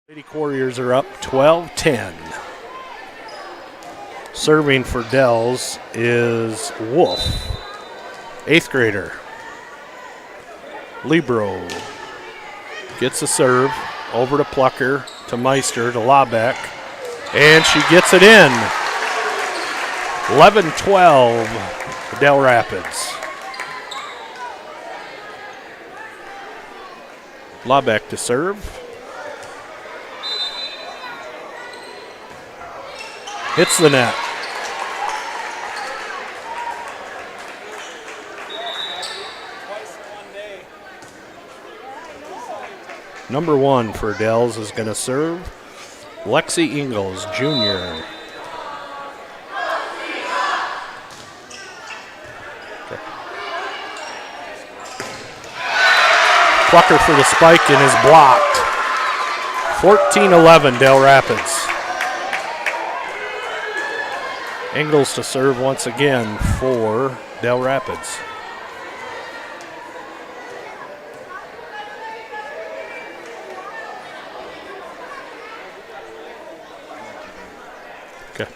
Lady Quarriers are up 12-10. Serving for Dells is Wolf, 8th grader. Libro gets a serve over to Plucker, to Meister, to Labeck, and she gets it in. 11-12, Dell Rapids. Labeck to serve. Hits the net. Number 1 for Dells is going to serve. Lexi Ingalls, Jr. Plucker for the spike and is blocked. 14-11, Dell Rapids. Ingalls to serve once again for Dell Rapids. Okay.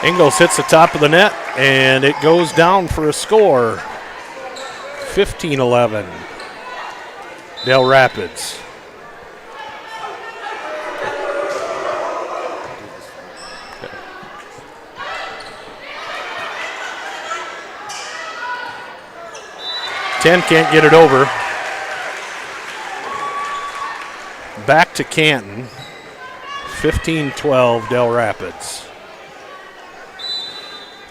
Ingalls hits the top of the net, and it goes down for a score. 15-11, Dell Rapids. Ten can't get it over. Back to Canton. 15-12, Dell Rapids.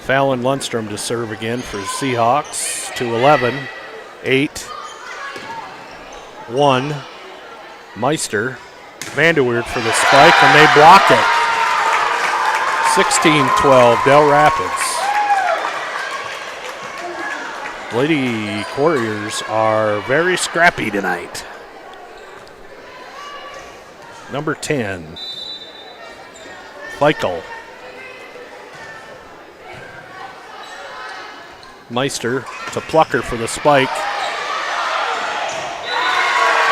Fallon Lundstrom to serve again for Seahawks. 2-11, 8-1. Meister. Vanderweerd for the spike, and they block it. 16-12, Dell Rapids. Lady Quarriers are very scrappy tonight. Number 10, Feichel. Meister to Plucker for the spike.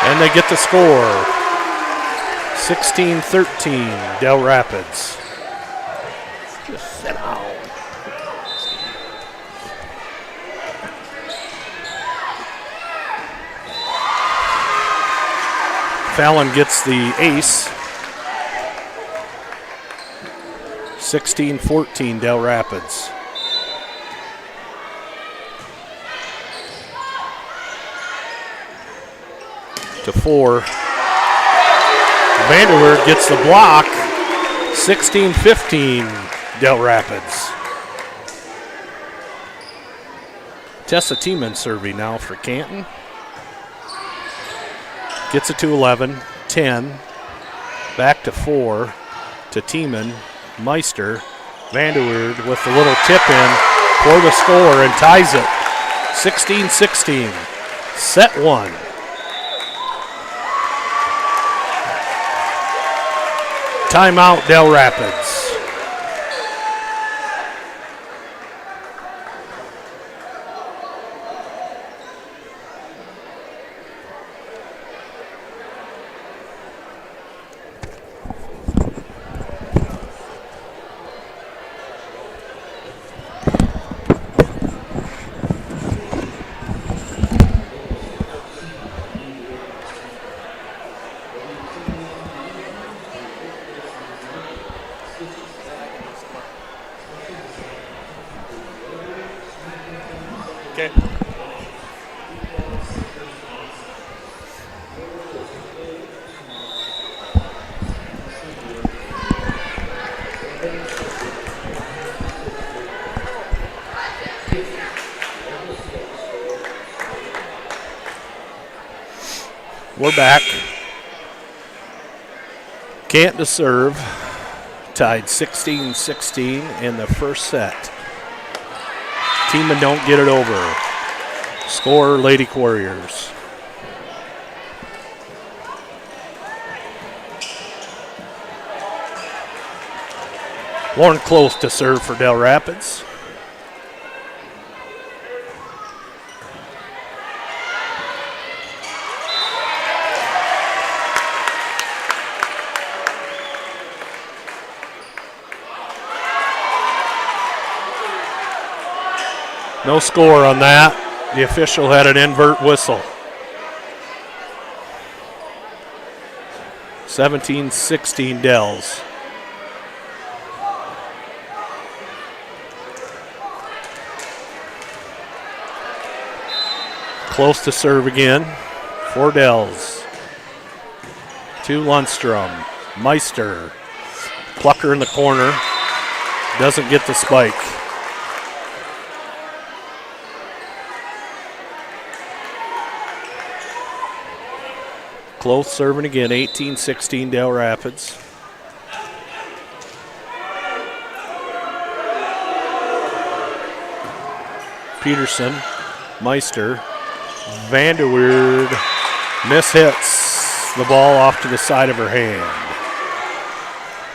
And they get the score. 16-13, Dell Rapids. Just sit down. Fallon gets the ace. 16-14, Dell Rapids. To 4. Vanderweerd gets the block. 16-15, Dell Rapids. Tessa Tiemann serving now for Canton. Gets it to 11, 10. Back to 4 to Tiemann. Meister. Vanderweerd with the little tip in for the score and ties it. 16-16. Set 1. Timeout, Dell Rapids. Okay. We're back. Canton to serve. Tied 16-16 in the first set. Tiemann don't get it over. Score, Lady Quarriers. Lauren Close to serve for Dell Rapids. No score on that. The official had an invert whistle. 17-16 Dells. Close to serve again for Dells. To Lundstrom. Meister. Plucker in the corner. Doesn't get the spike. Close serving again, 18-16 Dell Rapids. Peterson, Meister, Vanderweerd mishits the ball off to the side of her hand.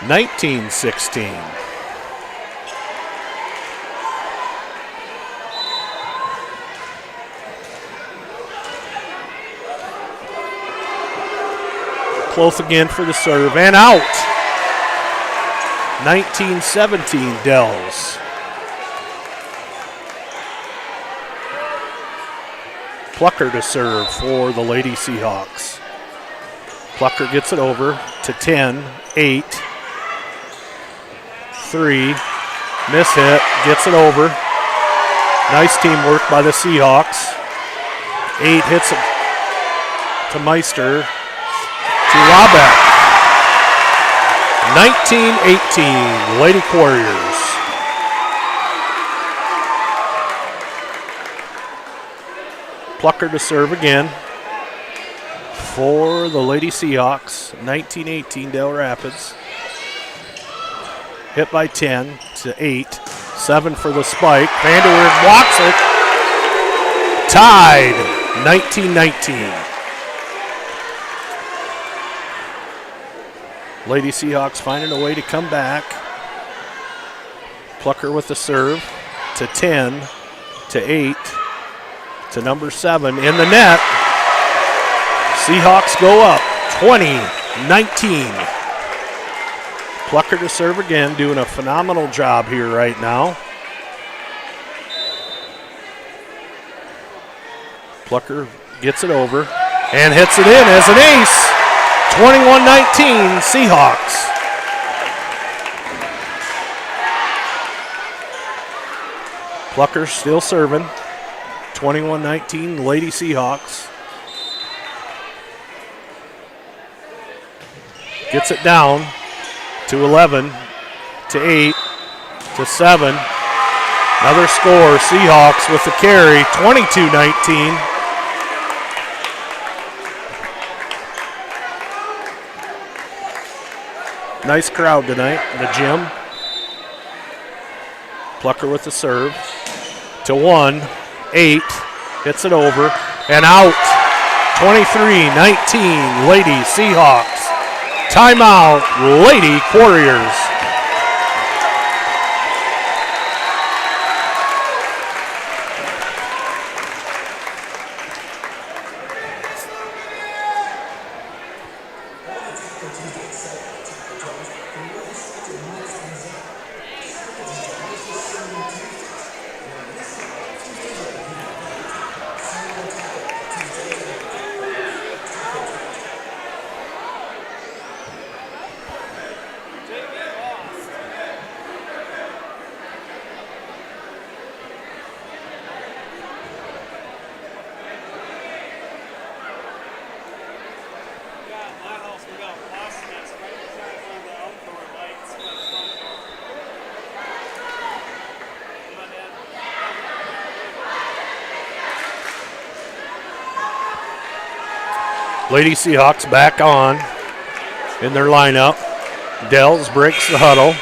19-16. Close again for the serve and out. 19-17 Dells. Plucker to serve for the Lady Seahawks. Plucker gets it over to 10, 8, 3. Mishit, gets it over. Nice teamwork by the Seahawks. 8 hits it to Meister. To Wabeck. 19-18, Lady Quarriers. Plucker to serve again for the Lady Seahawks. 19-18, Dell Rapids. Hit by 10 to 8. 7 for the spike. Vanderweerd blocks it. Tied, 19-19. Lady Seahawks finding a way to come back. Plucker with the serve to 10, to 8, to number 7 in the net. Seahawks go up 20-19. Plucker to serve again, doing a phenomenal job here right now. Plucker gets it over and hits it in as an ace. 21-19 Seahawks. Plucker still serving. 21-19 Lady Seahawks. Gets it down to 11, to 8, to 7. Another score, Seahawks with the carry, 22-19. Nice crowd tonight in the gym. Plucker with the serve to 1, 8, hits it over and out. 23-19 Lady Seahawks. Timeout, Lady Quarriers. Lady Seahawks back on in their lineup. Dells breaks the huddle.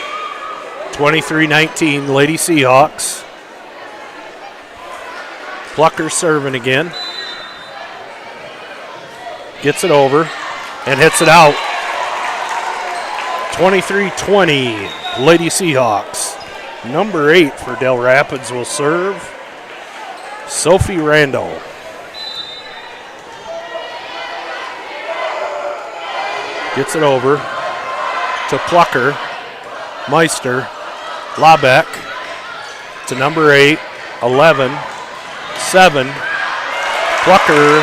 23-19 Lady Seahawks. Plucker serving again. Gets it over and hits it out. 23-20, Lady Seahawks. Number 8 for Dell Rapids will serve. Sophie Randall. Gets it over to Plucker. Meister. Labeck to number 8. 11. 7. Plucker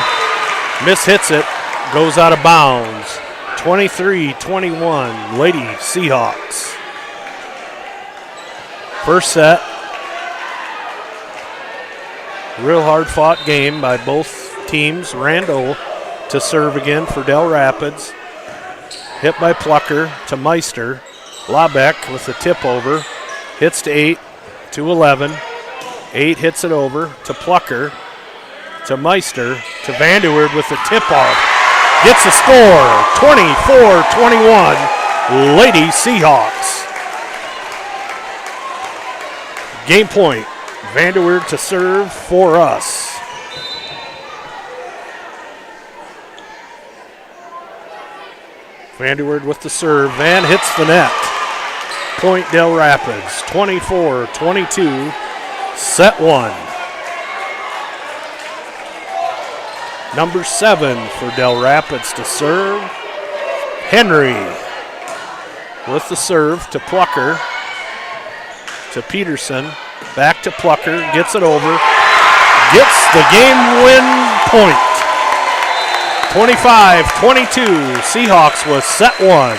mishits it. Goes out of bounds. 23-21, Lady Seahawks. First set. Real hard fought game by both teams. Randall to serve again for Dell Rapids. Hit by Plucker to Meister. Labeck with the tip over. Hits to 8 to 11. 8 hits it over to Plucker to Meister to Vanderwoerd with the tip off. Gets the score, 24-21, Lady Seahawks. Game point, Vanderwoerd to serve for us. Vanderwoerd with the serve, Van hits the net. Point Dell Rapids, 24-22, set 1. Number 7 for Dell Rapids to serve. Henry with the serve to Plucker, to Peterson, back to Plucker, gets it over, gets the game win point. 25-22, Seahawks with set 1.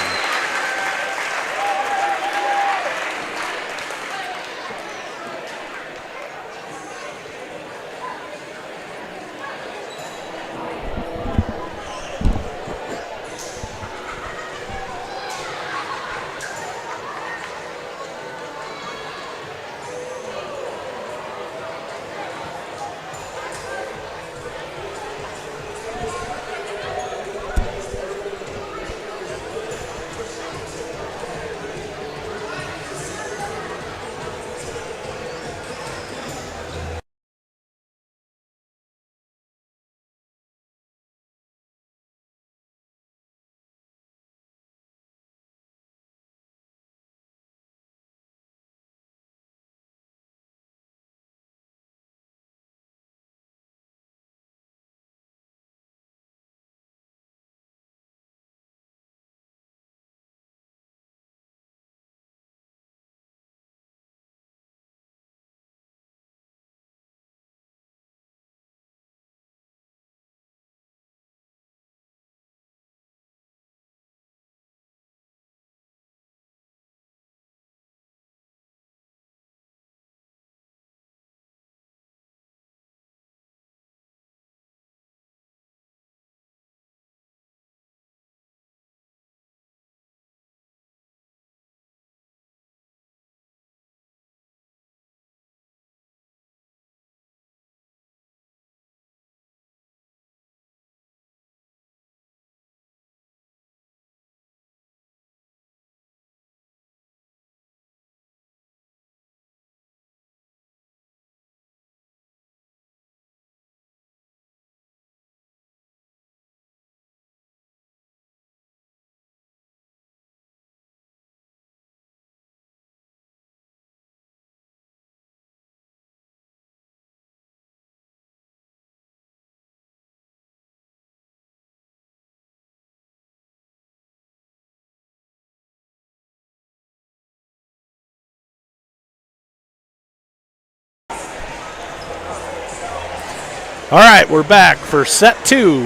All right, we're back for set 2.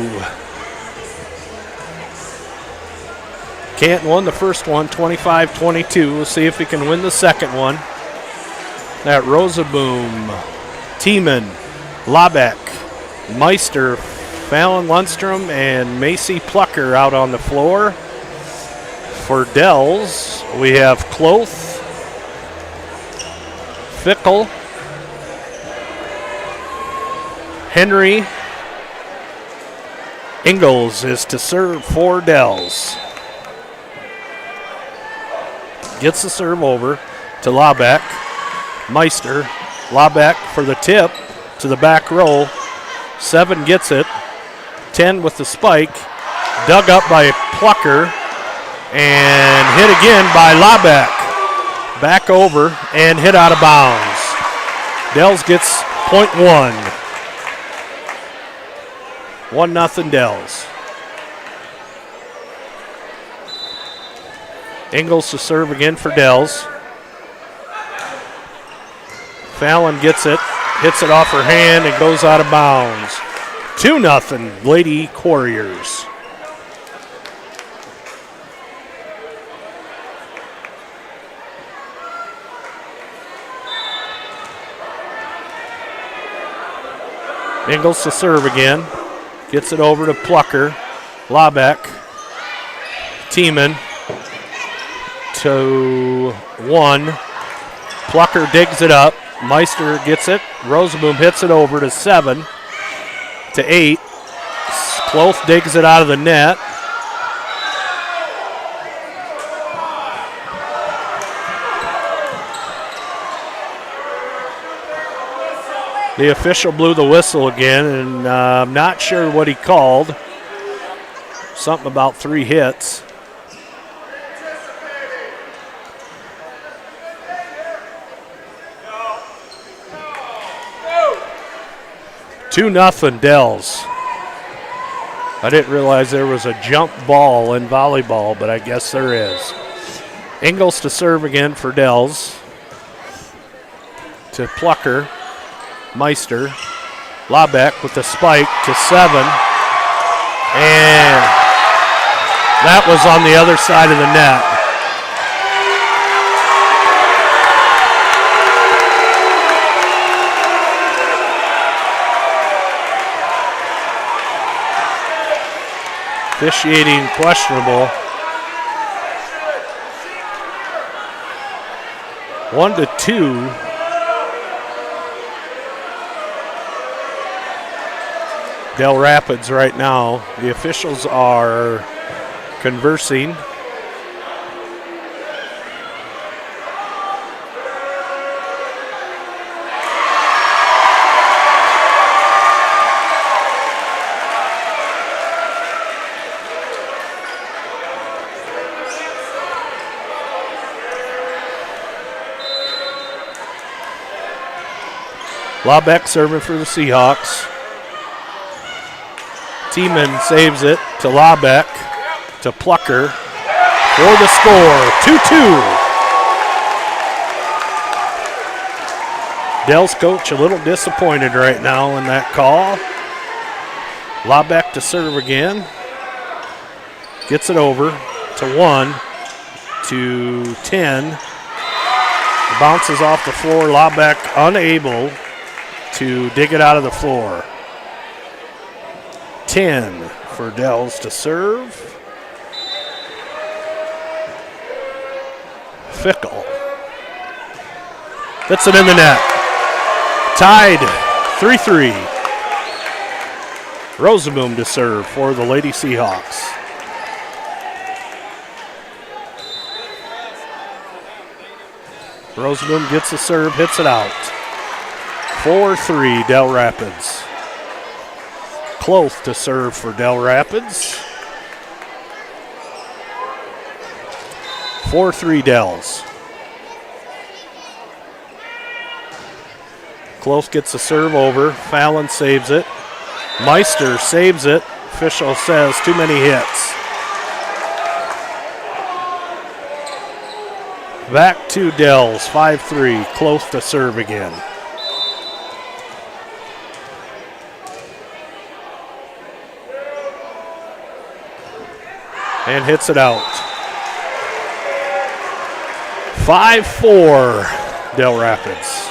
Canton won the first one, 25-22. We'll see if he can win the second one. That Rosaboom, Tiemann, Labeck, Meister, Fallon Lundstrom, and Macy Plucker out on the floor. For Dells, we have Kloth, Fickle, Henry. Ingalls is to serve for Dells. Gets the serve over to Labeck. Meister. Labeck for the tip to the back row. 7 gets it. 10 with the spike. Dug up by Plucker. And hit again by Labeck. Back over and hit out of bounds. Dells gets .1. 1-0 Dells. Ingles to serve again for Dells. Fallon gets it, hits it off her hand, and goes out of bounds. 2-0 Lady Quarriers. Ingles to serve again. Gets it over to Plucker. Labeck. Tiemann to 1. Plucker digs it up. Meister gets it. Rosenboom hits it over to 7. To 8. Kloth digs it out of the net. The official blew the whistle again, and I'm not sure what he called. Something about 3 hits. Two nothing Dells. I didn't realize there was a jump ball in volleyball, but I guess there is. Ingles to serve again for Dells. To Plucker. Meister. Labeck with the spike to 7. And that was on the other side of the net. Officiating questionable. 1-2. Dell Rapids right now. The officials are conversing. Labeck serving for the Seahawks. Tiemann saves it to Labeck, to Plucker for the score, 2-2. Dell's coach a little disappointed right now in that call. Labeck to serve again. Gets it over to 1, to 10. Bounces off the floor. Labeck unable to dig it out of the floor. 10 for Dells to serve. Fickle. Hits it in the net. Tied 3-3. Rosenboom to serve for the Lady Seahawks. Rosenboom gets the serve, hits it out. 4-3 Dell Rapids. Kloth to serve for Dell Rapids. 4-3 Dells. Kloth gets the serve over. Fallon saves it. Meister saves it. Official says too many hits. Back to Dells, 5-3. Kloth to serve again. And hits it out. 5-4 Dell Rapids.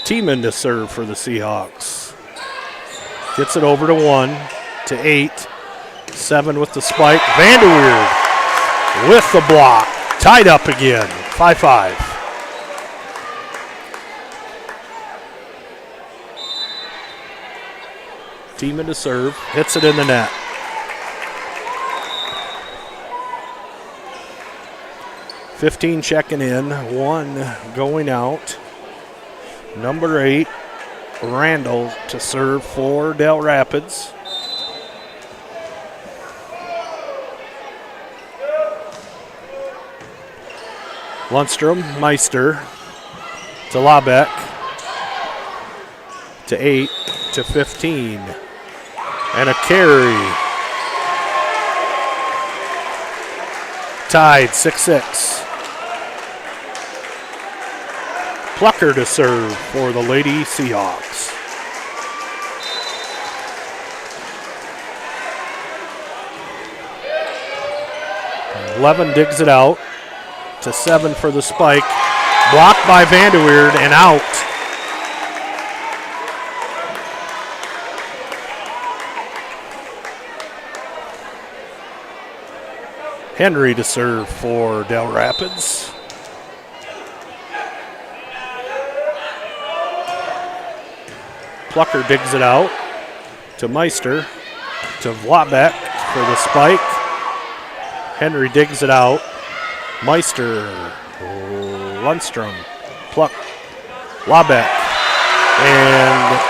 Tiemann to serve for the Seahawks. Gets it over to 1, to 8. 7 with the spike. Vanderweerd with the block. Tied up again. 5-5. Tiemann to serve. Hits it in the net. $15 checking in. 1 going out. Number 8, Randall to serve for Dell Rapids. Lundstrom, Meister to Labeck to 8 to 15. And a carry. Tied 6-6. Plucker to serve for the Lady Seahawks. Levin digs it out to 7 for the spike. Blocked by Vanderweerd and out. Henry to serve for Del Rapids. Plucker digs it out to Meister, to Vlabeck for the spike. Henry digs it out. Meister, Lundstrom, Vlabeck. And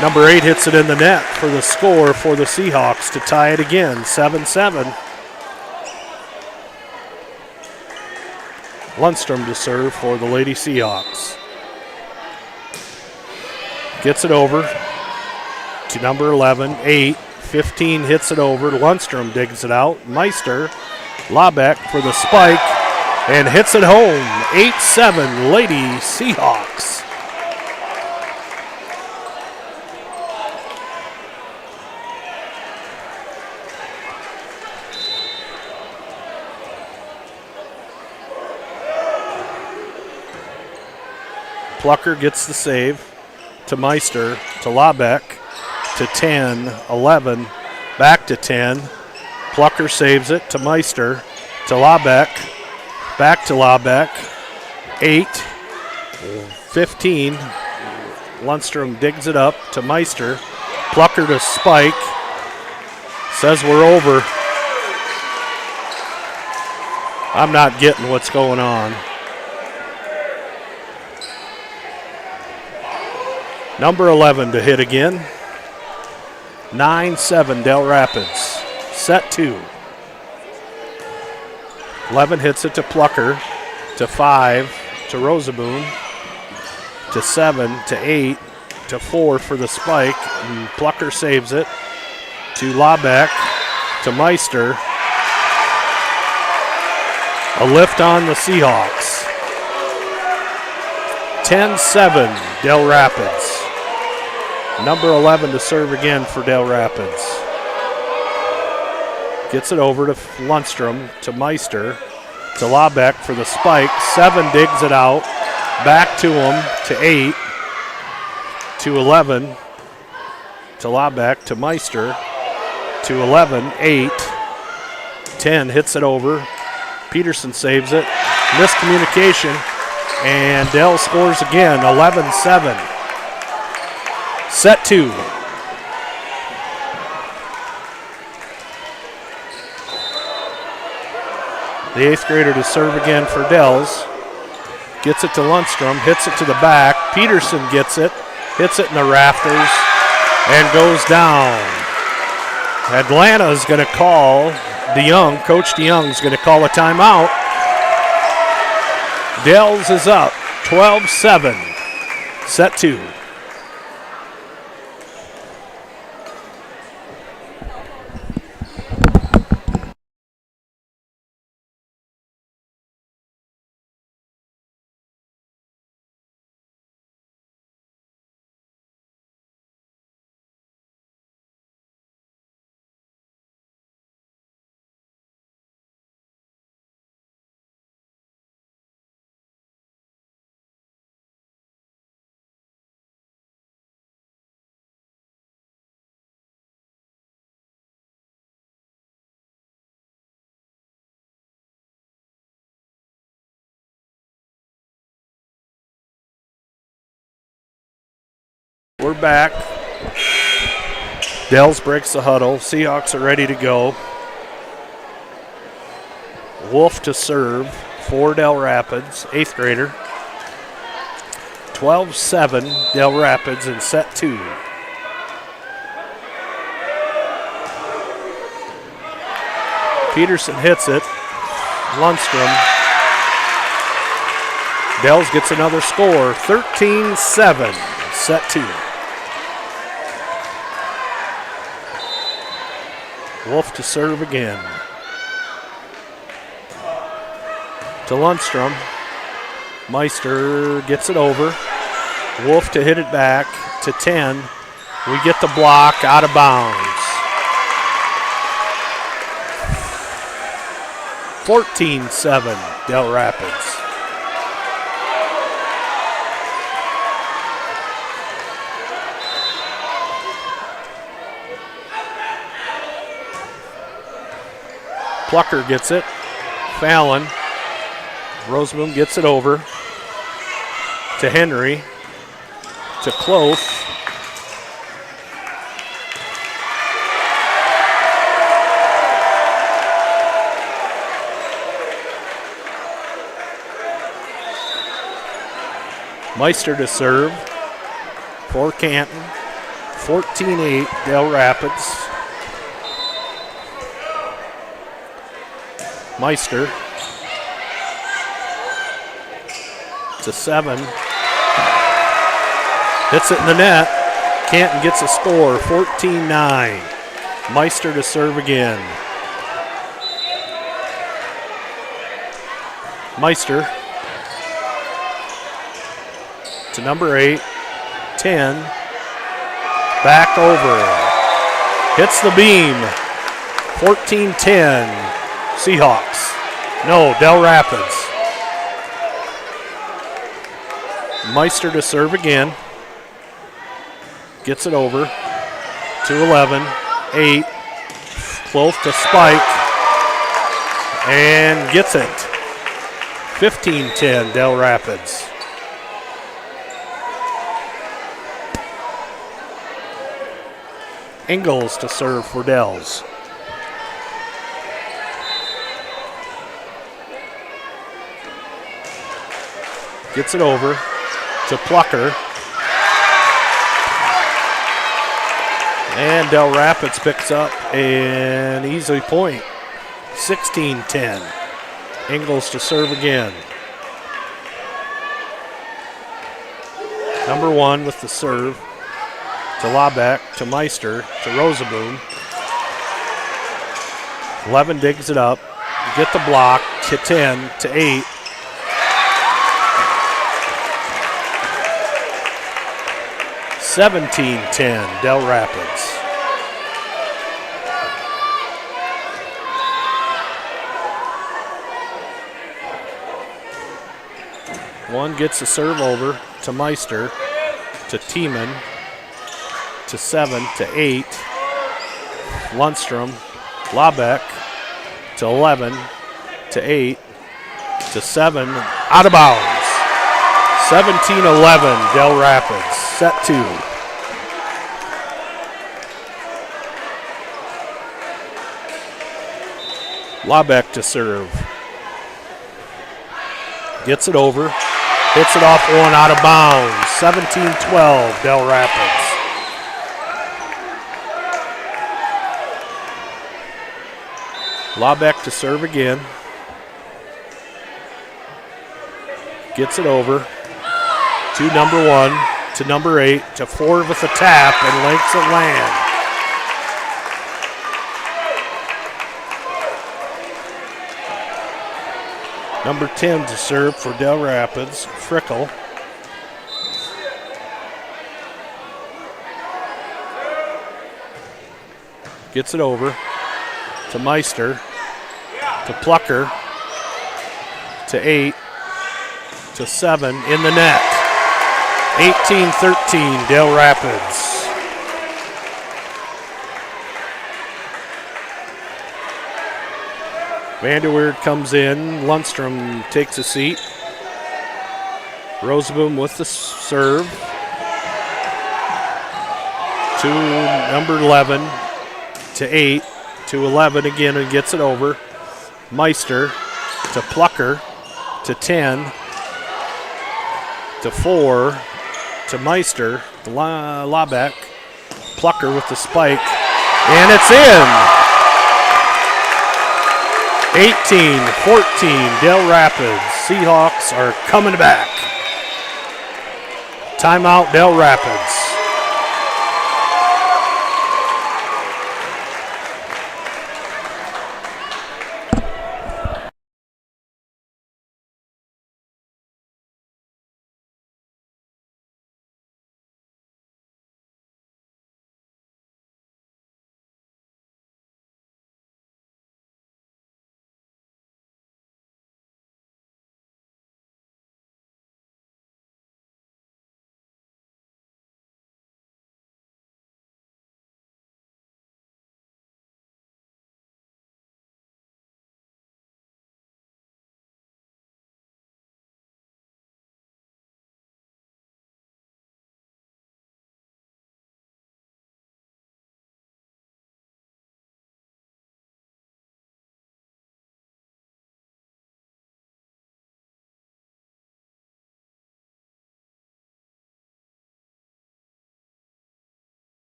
number 8 hits it in the net for the score for the Seahawks to tie it again, 7-7. Lundstrom to serve for the Lady Seahawks. Gets it over to number 11, 8, 15 hits it over. Lundstrom digs it out. Meister, Labeck for the spike, and hits it home. 8-7 Lady Seahawks. Plucker gets the save to Meister, to Labeck, to 10, 11, back to 10. Plucker saves it to Meister, to Labeck, back to Labeck, 8, 15. Lundstrom digs it up to Meister. Plucker to spike. Says we're over. I'm not getting what's going on. Number 11 to hit again. 9-7 Del Rapids. Set 2. 11 hits it to Plucker, to 5 to Rosaboom, to 7 to 8 to 4 for the spike. And Plucker saves it to Labeck, to Meister. A lift on the Seahawks. 10-7 Del Rapids. Number 11 to serve again for Del Rapids. Gets it over to Lundstrom, to Meister, to Labeck for the spike. 7 digs it out. Back to him, to 8, to 11, to Labeck, to Meister, to 11, 8, 10 hits it over. Peterson saves it. Miscommunication. And Dell scores again, 11-7. Set 2. The 8th grader to serve again for Dells. Gets it to Lundstrom, hits it to the back. Peterson gets it, hits it in the rafters, and goes down. Atlanta's going to call DeYoung. Coach DeYoung's going to call a timeout. Dells is up, 12-7. Set 2. We're back. Dells breaks the huddle. Seahawks are ready to go. Wolf to serve for Del Rapids, 8th grader. 12-7 Del Rapids in set 2. Peterson hits it. Lundstrom Dells gets another score, 13-7, set 2. Wolf to serve again. To Lundstrom. Meister gets it over. Wolf to hit it back to 10. We get the block out of bounds. 14-7, Dell Rapids. Plucker gets it. Fallon. Roseboom gets it over to Henry. To Cloth. Meister to serve for Canton. 14-8, Dell Rapids. Meister to 7. Hits it in the net. Canton gets a score, 14-9. Meister to serve again. Meister to number 8, 10. Back over. Hits the beam. 14-10. Seahawks. No, Dell Rapids. Meister to serve again. Gets it over to 11, 8. Close to spike. And gets it. 15-10, Dell Rapids. Ingalls to serve for Dells. Gets it over to Plucker. And Dell Rapids picks up an easy point. 16-10. Ingalls to serve again. Number 1 with the serve. To Labeck, to Meister, to Roseboom. 11 digs it up. Get the block to 10, to 8. (17-10) Dell Rapids. One gets the serve over to Meister, to Tiemann, to 7, to 8. Lundstrom, Labeck, to 11, to 8, to 7, out of bounds. 17-11, Dell Rapids, set 2. Labeck to serve. Gets it over. Hits it off one, out of bounds. 17-12, Dell Rapids. Labeck to serve again. Gets it over to number 1, to number 8, to 4 with a tap, and lakes it land. Number 10 to serve for Dell Rapids, Frickle. Gets it over to Meister, to Plucker, to 8, to 7, in the net. 18-13, Dell Rapids. Vanderweerd comes in. Lundstrom takes a seat. Roseboom with the serve. To number 11, to 8, to 11 again, and gets it over. Meister to Plucker, to 10, to 4, to Meister, Labeck, Plucker with the spike, and it's in. 18-14, Dell Rapids. Seahawks are coming back. Timeout, Dell Rapids.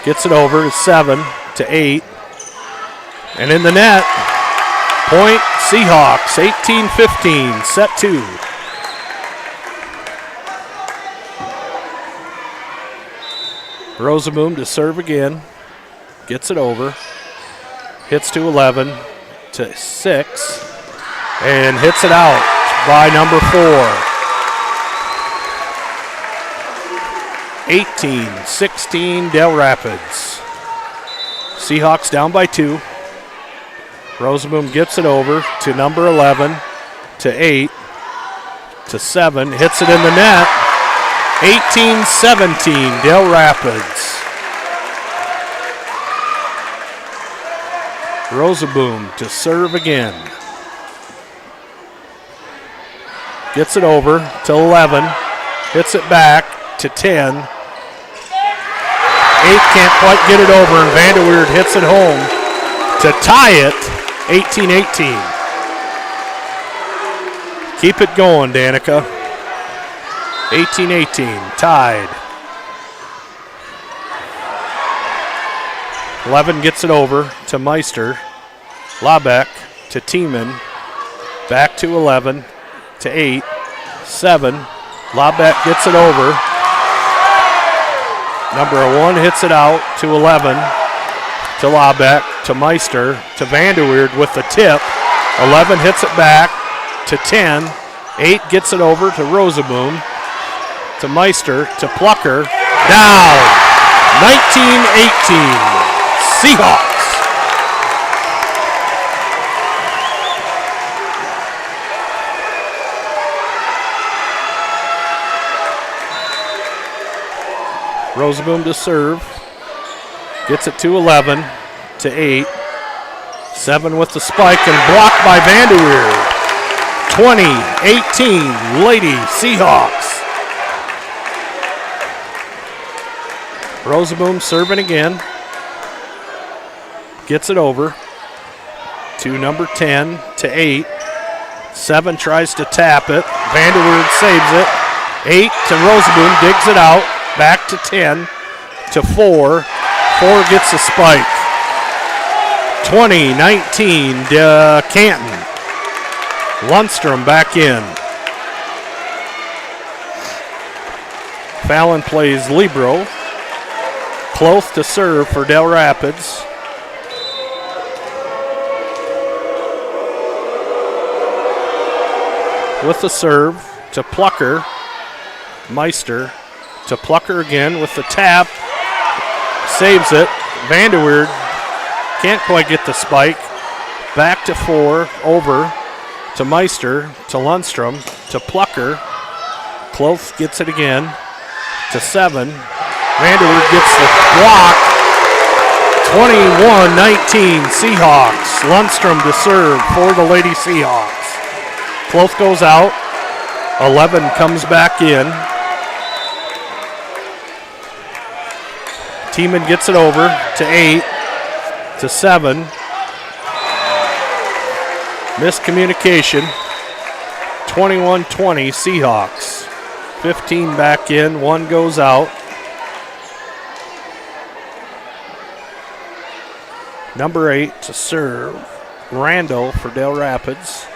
Gets it over to 7 to 8. And in the net, point Seahawks, 18-15, set 2. Rosenboom to serve again. Gets it over. Hits to 11 to 6. And hits it out by number 4. 18-16 Dell Rapids. Seahawks down by 2. Rosenboom gets it over to number 11 to 8 to 7. Hits it in the net. 18-17 Dell Rapids. Rosenboom to serve again. Gets it over to 11. Hits it back to 10. 8 can't quite get it over, and Vanderweerd hits it home to tie it 18-18. Keep it going, Danica. 18-18, tied. 11 gets it over to Meister. Labeck to Tiemann. Back to 11 to 8. 7. Labeck gets it over. Number 1 hits it out to 11 to Labeck to Meister to Vanderweerd with the tip. 11 hits it back to 10. 8 gets it over to Rosenboom to Meister to Plucker. Down 19-18 Seahawks. Rosenboom to serve. Gets it to 11 to 8. 7 with the spike and blocked by Vanderweerd. 20-18 Lady Seahawks. Rosenboom serving again. Gets it over to number 10 to 8. 7 tries to tap it. Vanderweerd saves it. 8 to Rosenboom, digs it out. Back to 10 to 4. 4 gets the spike. 20-19 Canton. Lundstrom back in. Fallon plays libero. Close to serve for Dell Rapids. With the serve to Plucker. Meister to Plucker again with the tap. Saves it. Vanderweerd can't quite get the spike. Back to 4. Over to Meister to Lundstrom to Plucker. Close gets it again to 7. Vanderweerd gets the block. 21-19 Seahawks. Lundstrom to serve for the Lady Seahawks. Close goes out. 11 comes back in. Tiemann gets it over to 8 to 7. Miscommunication. 21-20 Seahawks. 15 back in, 1 goes out. Number 8 to serve. Randall for Dell Rapids.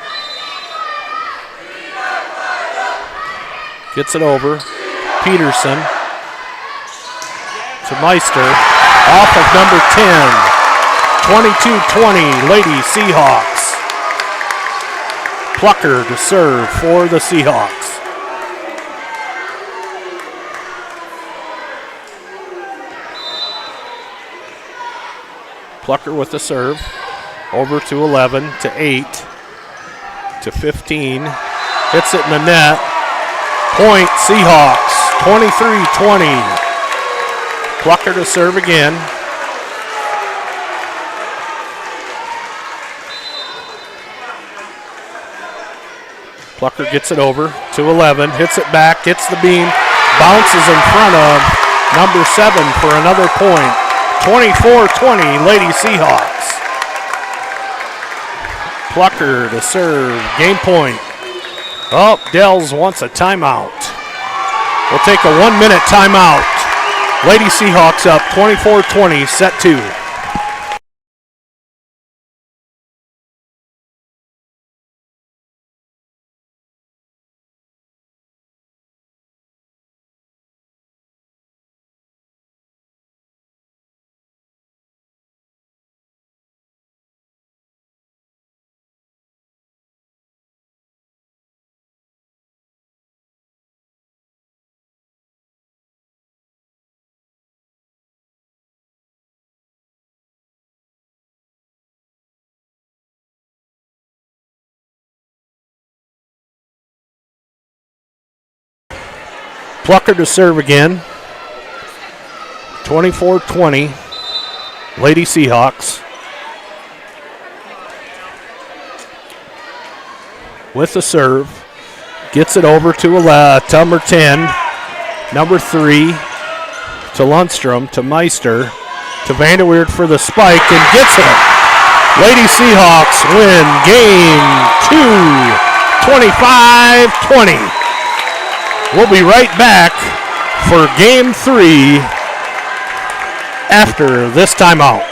Gets it over. Peterson to Meister. Off of number 10. 22-20, Lady Seahawks. Plucker to serve for the Seahawks. Plucker with the serve. Over to 11, to 8, to 15. Hits it in the net. Point Seahawks, 23-20. Plucker to serve again. Plucker gets it over to 11, hits it back, hits the beam, bounces in front of number 7 for another point. 24-20, Lady Seahawks. Plucker to serve, game point. Oh, Dells wants a timeout. We'll take a 1-minute timeout. Lady Seahawks up 24-20, set 2. Plucker to serve again. 24-20, Lady Seahawks. With the serve. Gets it over to number 10. Number 3 to Lundstrom, to Meister, to Vanderweerd for the spike, and gets it. Lady Seahawks win game 2, 25-20. We'll be right back for game 3 after this timeout.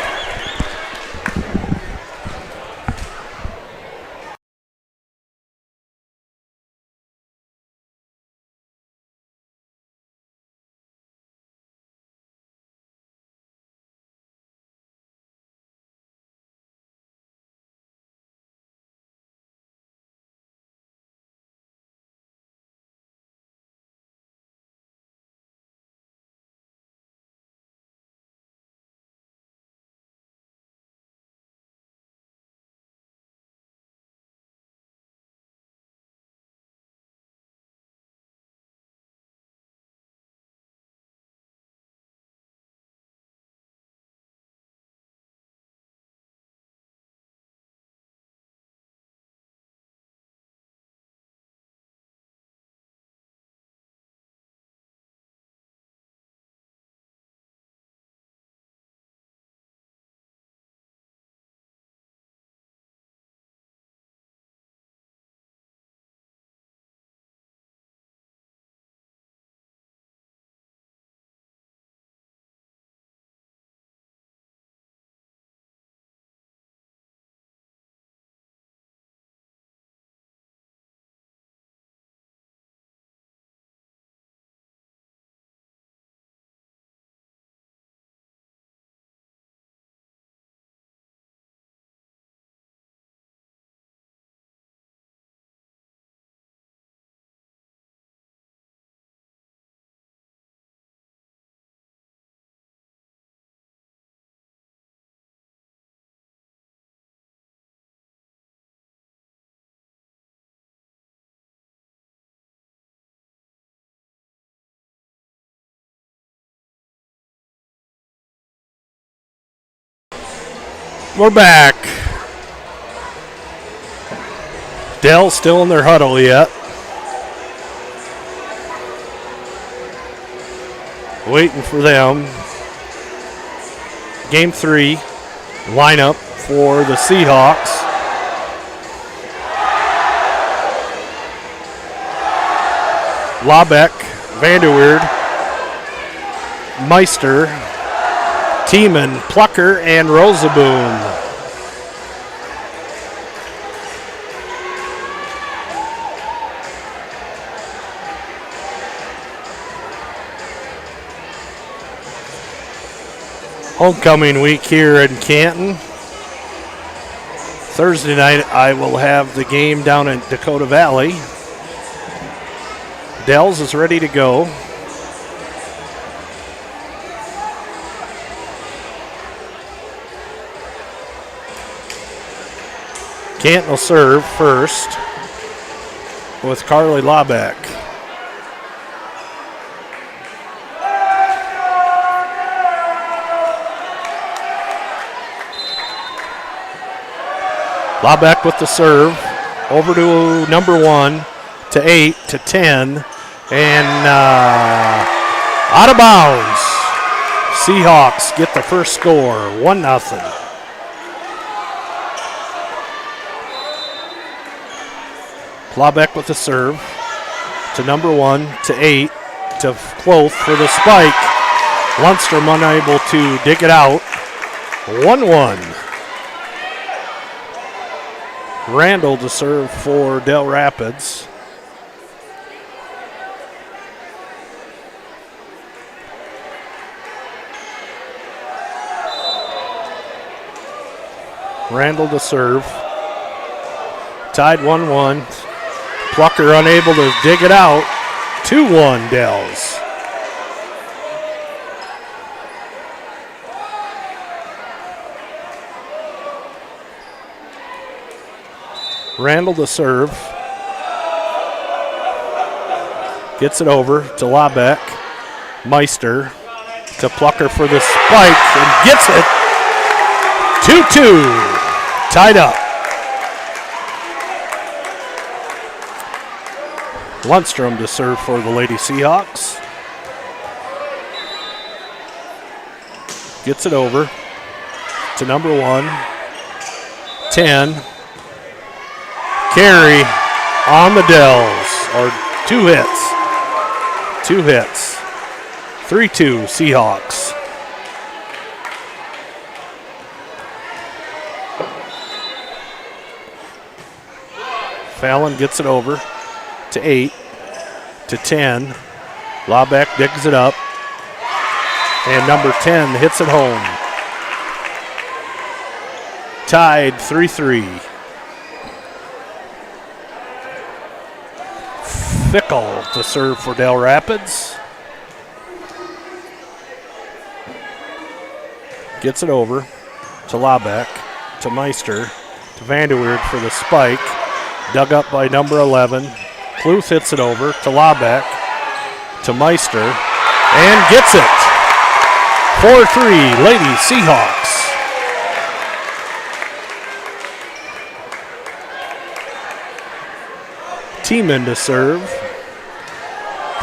We're back. Dell still in their huddle yet. Waiting for them. Game 3 lineup for the Seahawks. Labeck, Vanderweerd, Meister, Tiemann, Plucker, and Rosaboom. Homecoming week here in Canton. Thursday night, I will have the game down in Dakota Valley. Dell's is ready to go. Canton will serve first with Carly Labeck. Labeck with the serve, over to number 1, to 8, to 10, and out of bounds. Seahawks get the first score, 1-0. Labeck with the serve, to number 1, to 8, to Cloth for the spike. Lundstrom unable to dig it out, 1-1. Randall to serve for Dell Rapids. Randall to serve. Tied 1-1. Plucker unable to dig it out. 2-1 Dells. Randall to serve. Gets it over to Labeck. Meister to Plucker for the spike and gets it. 2-2. Tied up. Lundstrom to serve for the Lady Seahawks. Gets it over to number 1. 10. Carry on the Dells, or 2 hits. 2 hits. 3-2 Seahawks. Fallon gets it over to 8, to 10. Labeck digs it up, and number 10 hits it home. Tied 3-3. Fickle to serve for Dell Rapids. Gets it over to Labeck, to Meister, to Vanderweerd for the spike. Dug up by number 11. Kluth hits it over to Labeck, to Meister, and gets it. 4-3 Lady Seahawks. Teeman to serve.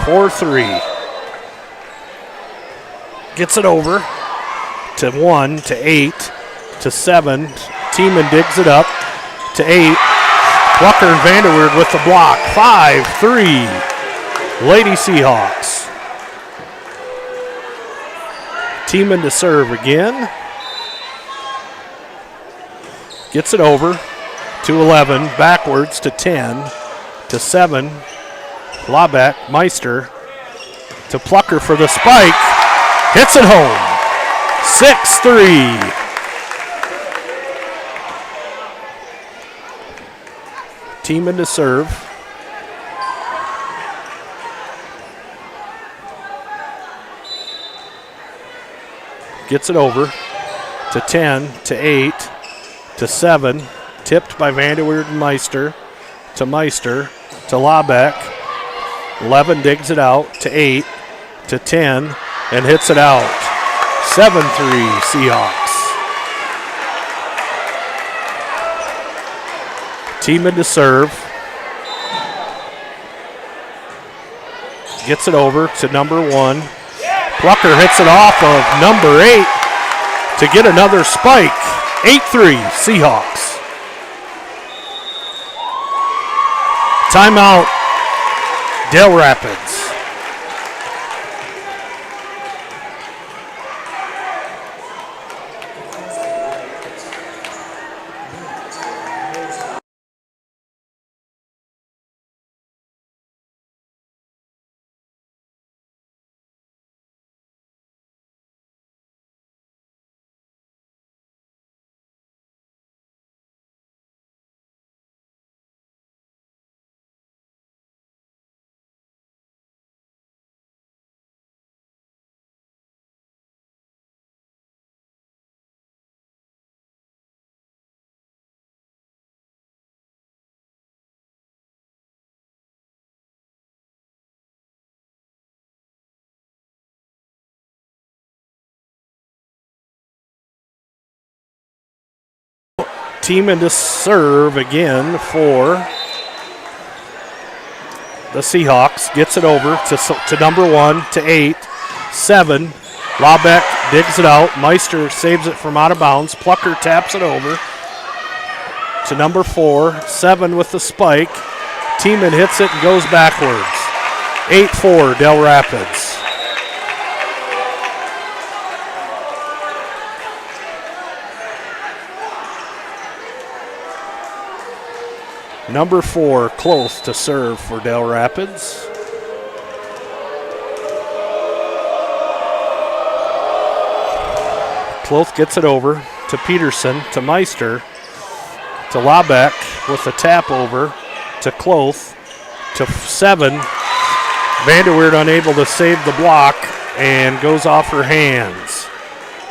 4-3. Gets it over to 1, to 8, to 7. Teeman digs it up to 8. Plucker and Vanderweerd with the block. 5-3. Lady Seahawks. Teeman to serve again. Gets it over to 11. Backwards to 10. To 7. Labeck, Meister to Plucker for the spike. Hits it home. 6-3. Teeman to serve. Gets it over to 10, to 8, to 7. Tipped by Vanderweerd and Meister. To Meister, to Labeck. 11 digs it out to 8, to 10, and hits it out. 7-3 Seahawks. Teeman to serve. Gets it over to number 1. Plucker hits it off of number 8 to get another spike. 8-3 Seahawks. Timeout, Dell Rapids. Teeman to serve again for the Seahawks. Gets it over to number 1, to 8, 7. Laubeck digs it out. Meister saves it from out of bounds. Plucker taps it over to number 4, 7 with the spike. Teeman hits it and goes backwards. 8-4 Dell Rapids. Number 4, Close to serve for Dell Rapids. Close gets it over to Peterson, to Meister, to Laubeck with the tap over to Close, to 7. Vanderweerd unable to save the block and goes off her hands.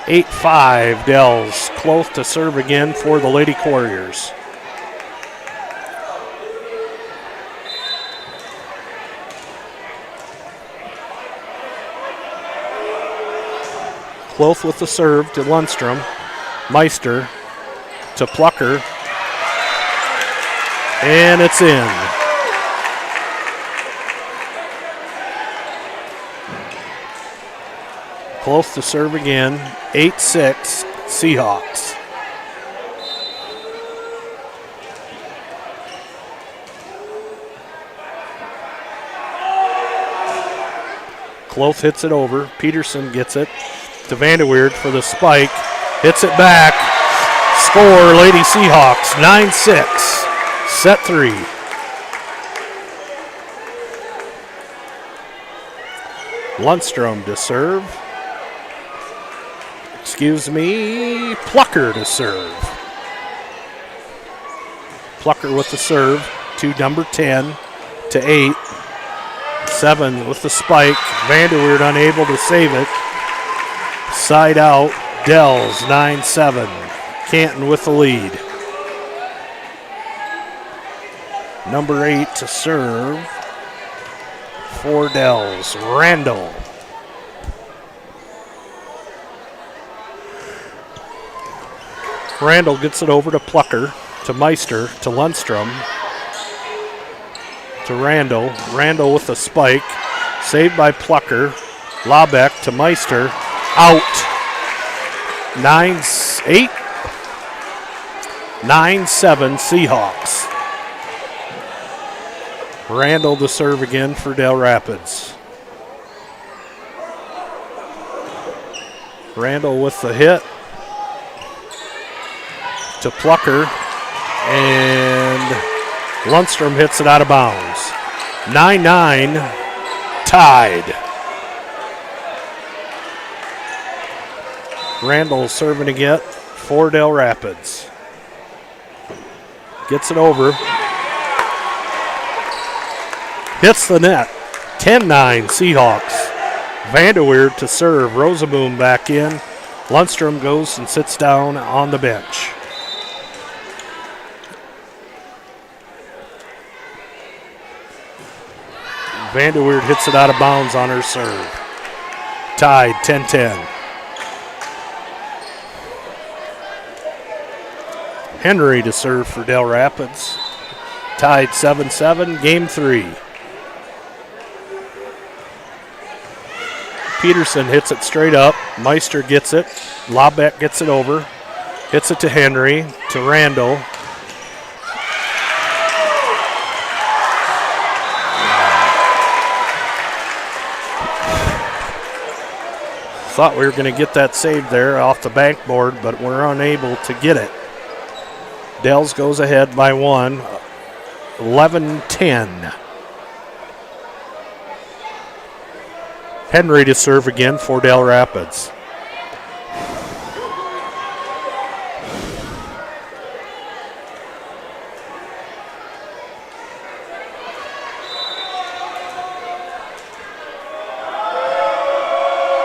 8-5 Dells. Close to serve again for the Lady Quarriers. Close with the serve to Lundstrom. Meister to Plucker. And it's in. Close to serve again. 8-6 Seahawks. Close hits it over. Peterson gets it to Vanderweerd for the spike. Hits it back. Score, Lady Seahawks, 9-6. Set 3. Lundstrom to serve. Plucker to serve. Plucker with the serve to number 10, to 8. 7 with the spike. Vanderweerd unable to save it. Side out, Dells, 9-7. Canton with the lead. Number 8 to serve for Dells, Randall. Randall gets it over to Plucker, to Meister, to Lundstrom, to Randall. Randall with the spike, saved by Plucker. Laubeck to Meister, out. 9-7 Seahawks. Randall to serve again for Dell Rapids. Randall with the hit to Plucker, and Lundstrom hits it out of bounds. 9-9 tied. Randall serving again for Dell Rapids. Gets it over. Hits the net. 10-9 Seahawks. Vanderweerd to serve. Rosaboom back in. Lundstrom goes and sits down on the bench. Vanderweerd hits it out of bounds on her serve. Tied 10-10. Henry to serve for Dell Rapids. Tied 7-7, game 3. Peterson hits it straight up. Meister gets it. Laubeck gets it over. Hits it to Henry, to Randall. Thought we were going to get that saved there off the backboard, but we're unable to get it. Dells goes ahead by 1, 11-10. Henry to serve again for Dell Rapids.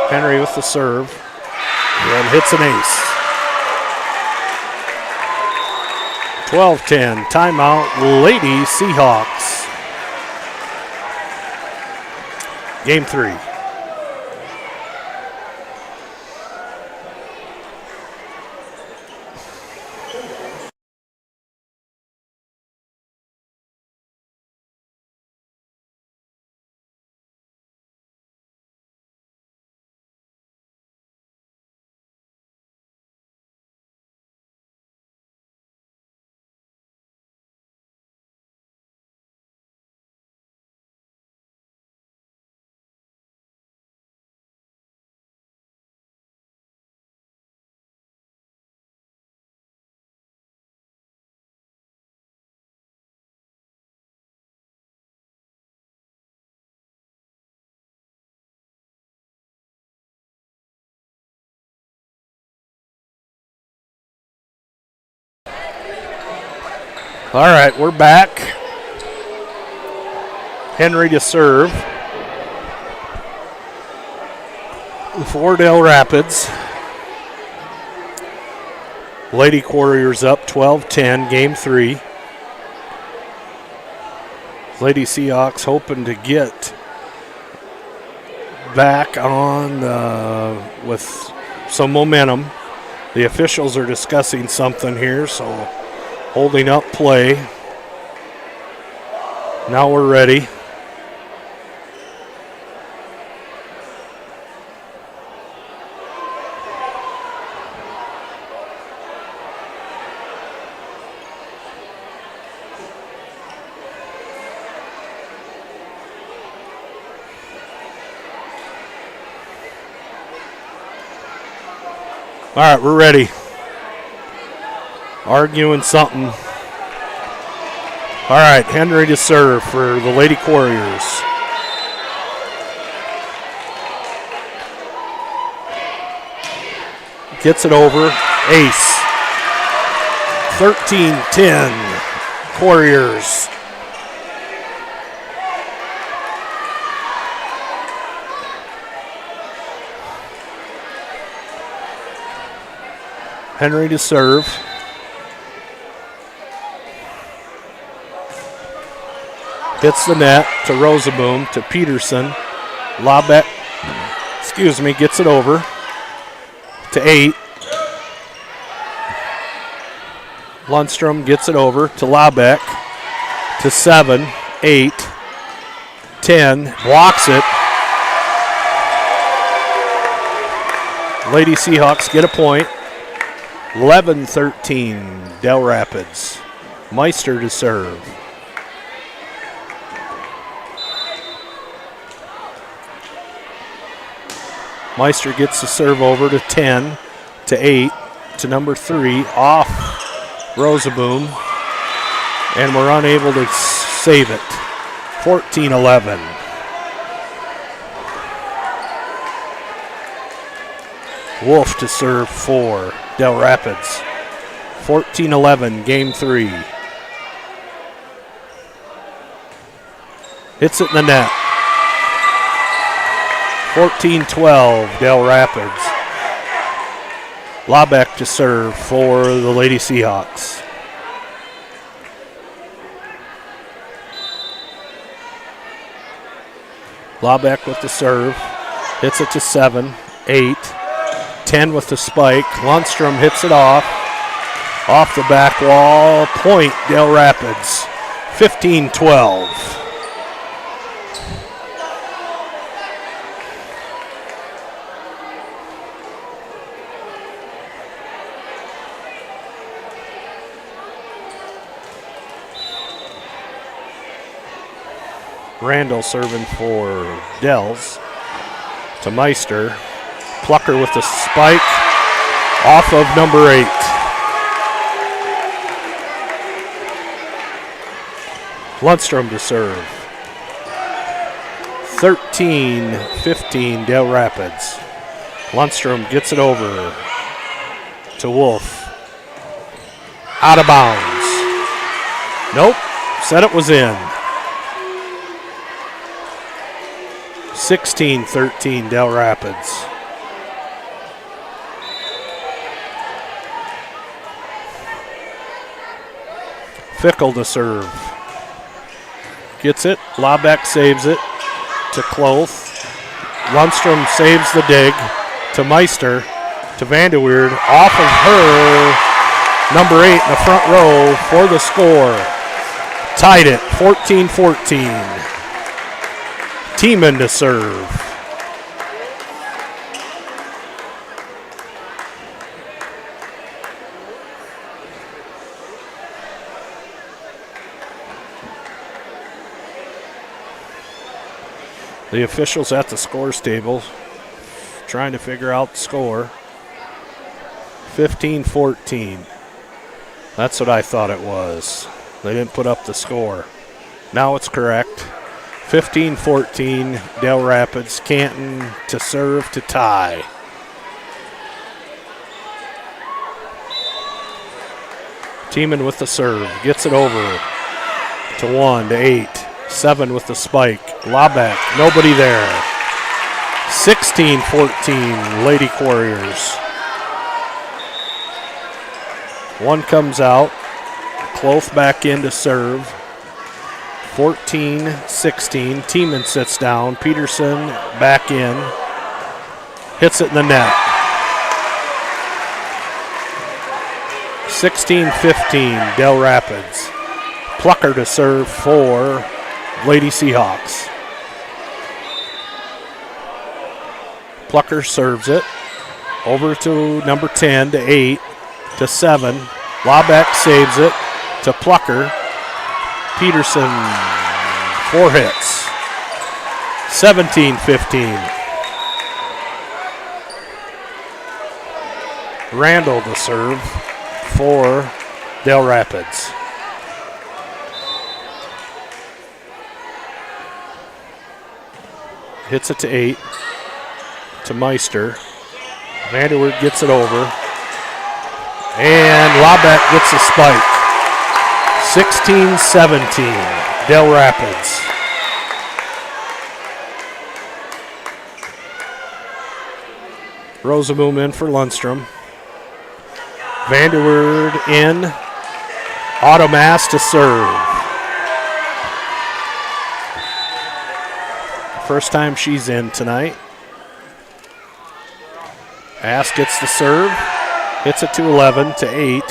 Henry with the serve and hits an ace. 12-10, timeout, Lady Seahawks. Game 3. All right, we're back. Henry to serve for Dell Rapids. Lady Quarriers up 12-10, game 3. Lady Seahawks hoping to get back on with some momentum. The officials are discussing something here, so holding up play. Now we're ready. All right, we're ready. Arguing something. All right, Henry to serve for the Lady Quarriers. Gets it over. Ace. 13-10. Quarriers. Henry to serve. Hits the net to Rosaboom, to Peterson. Labeck, gets it over to 8. Lundstrom gets it over to Labeck, to 7, 8, 10. Blocks it. Lady Seahawks get a point. 11-13, Dell Rapids. Meister to serve. Meister gets the serve over to 10, to 8, to number 3, off Rosaboom, and we're unable to save it. 14-11. Wolf to serve for Dell Rapids. 14-11, game 3. Hits it in the net. 14-12, Dell Rapids. Labeck to serve for the Lady Seahawks. Labeck with the serve. Hits it to 7, 8, 10 with the spike. Lundstrom hits it off the back wall. Point, Dell Rapids. 15-12. Randall serving for Dells to Meister. Plucker with the spike off of number 8. Lundstrom to serve. 13-15, Dell Rapids. Lundstrom gets it over to Wolf. Out of bounds. Nope, said it was in. 16-13, Dell Rapids. Fickle to serve. Gets it. Labeck saves it to Kloth. Lundstrom saves the dig to Meister, to Vanderweerd. Off of her, number 8 in the front row for the score. Tied it, 14-14. Tiemann to serve. The officials at the scores table trying to figure out the score. 15-14. That's what I thought it was. They didn't put up the score. Now it's correct. 15-14, Dell Rapids. Canton to serve to tie. Tiemann with the serve. Gets it over to 1 to 8. 7 with the spike. Lobeck. Nobody there. 16-14 Lady Quarriers. One comes out. Cloth back in to serve. 14-16. Tiemann sits down. Peterson back in. Hits it in the net. 16-15 Dell Rapids. Plucker to serve for Lady Seahawks. Plucker serves it. Over to number 10 to 8 to 7. Lobeck saves it to Plucker. Peterson, 4 hits. 17-15. Randall to serve for Dell Rapids. Hits it to 8 to Meister. Vanderwood gets it over. And Lobeck gets a spike. 16-17 Dell Rapids. Rosenboom in for Lundstrom. Vanderwood in. Automass to serve. First time she's in tonight. Ass gets the serve. Hits it to 11 to 8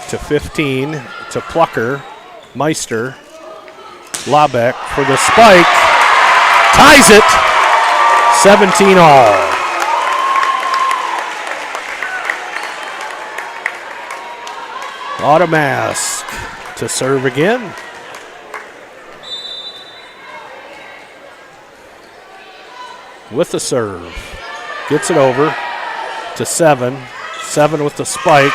to 15 to Plucker. Meister. Lobeck for the spike. Ties it. 17 all. Automask to serve again. With the serve. Gets it over to 7. 7 with the spike.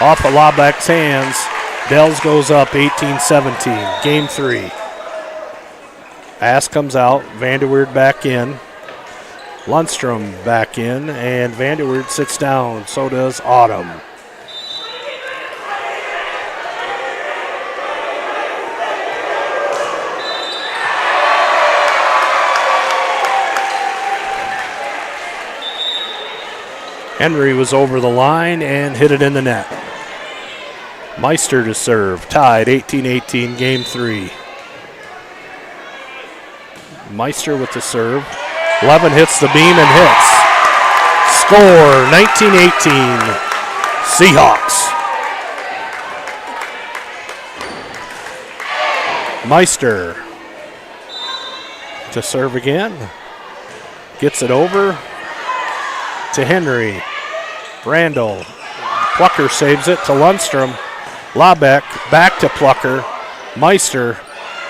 Off of Lobeck's hands. Dells goes up 18-17. Game 3. Ass comes out. Vanderweerd back in. Lundstrom back in. And Vanderweerd sits down. So does Autumn. Henry was over the line and hit it in the net. Meister to serve, tied 18-18, game 3. Meister with the serve. 11 hits the beam and hits. Score, 19-18, Seahawks. Meister to serve again. Gets it over to Henry. Randall. Plucker saves it to Lundstrom. Lobeck back to Plucker. Meister.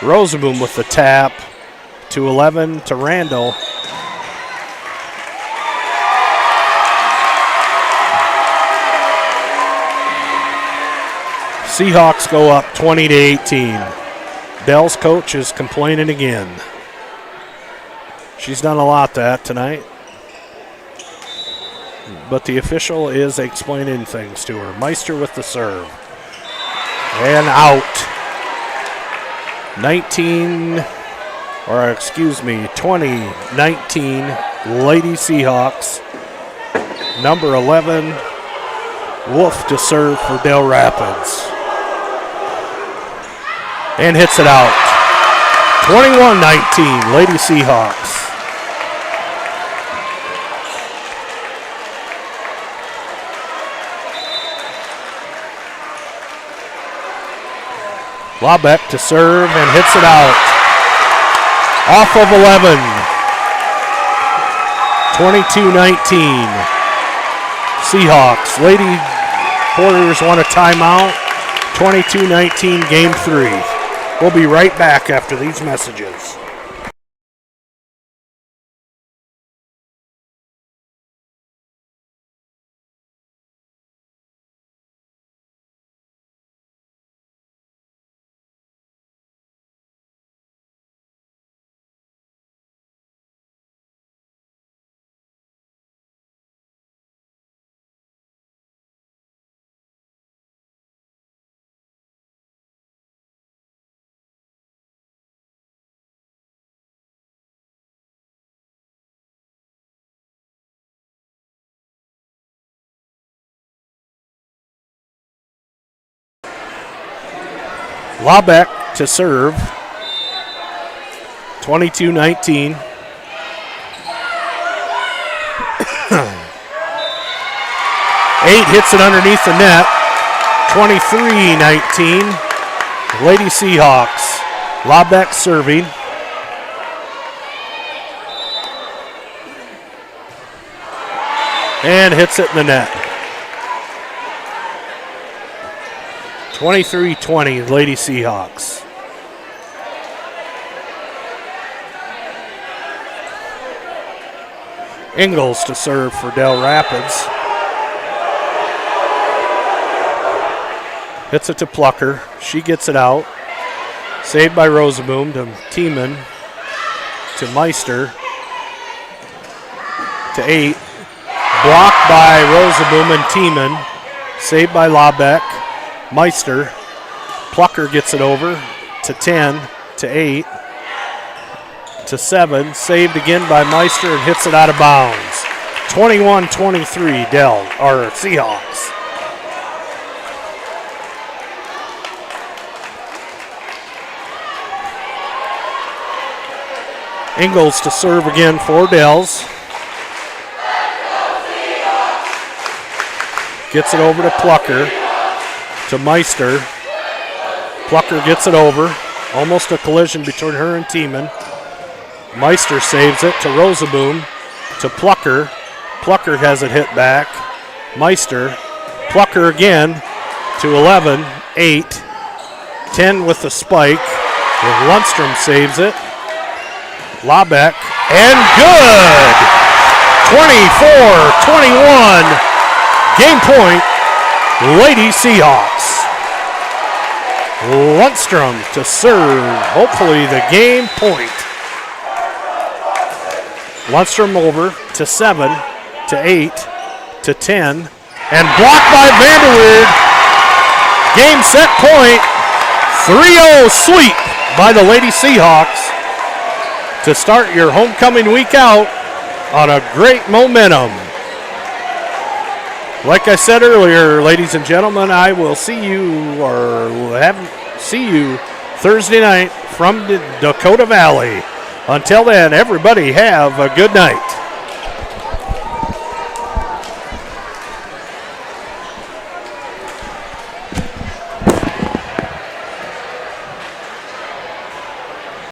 Rosenboom with the tap to 11 to Randall. Seahawks go up 20-18. Dell's coach is complaining again. She's done a lot that tonight. But the official is explaining things to her. Meister with the serve. And out. 20-19 Lady Seahawks. Number 11, Wolf to serve for Dell Rapids. And hits it out. 21-19 Lady Seahawks. Lobeck to serve and hits it out. Off of 11. 22-19. Seahawks. Lady Quarriers want a timeout. 22-19, game 3. We'll be right back after these messages. Laubeck to serve. 22-19. Eight hits it underneath the net. 23-19. Lady Seahawks. Laubeck serving. And hits it in the net. 23-20, Lady Seahawks. Ingalls to serve for Dell Rapids. Hits it to Plucker. She gets it out. Saved by Rosenboom to Tiemann. To Meister. To 8. Blocked by Rosenboom and Tiemann. Saved by Laubeck. Meister. Plucker gets it over to 10. To 8. To 7. Saved again by Meister and hits it out of bounds. 21-23 Dell, or Seahawks. Ingalls to serve again for Dells. Gets it over to Plucker. To Meister. Plucker gets it over. Almost a collision between her and Tiemann. Meister saves it to Rosenboom. To Plucker. Plucker has it hit back. Meister. Plucker again to 11. 8. 10 with the spike. Lundstrom saves it. Laubeck, and good! 24-21, game point, Lady Seahawks. Lundstrom to serve, hopefully the game point. Lundstrom over to 7, to 8, to 10, and blocked by Vanderweerd. Game set point, 3-0 sweep by the Lady Seahawks to start your homecoming week out on a great momentum. Like I said earlier, ladies and gentlemen, I will see you Thursday night from the Dakota Valley. Until then, everybody have a good night.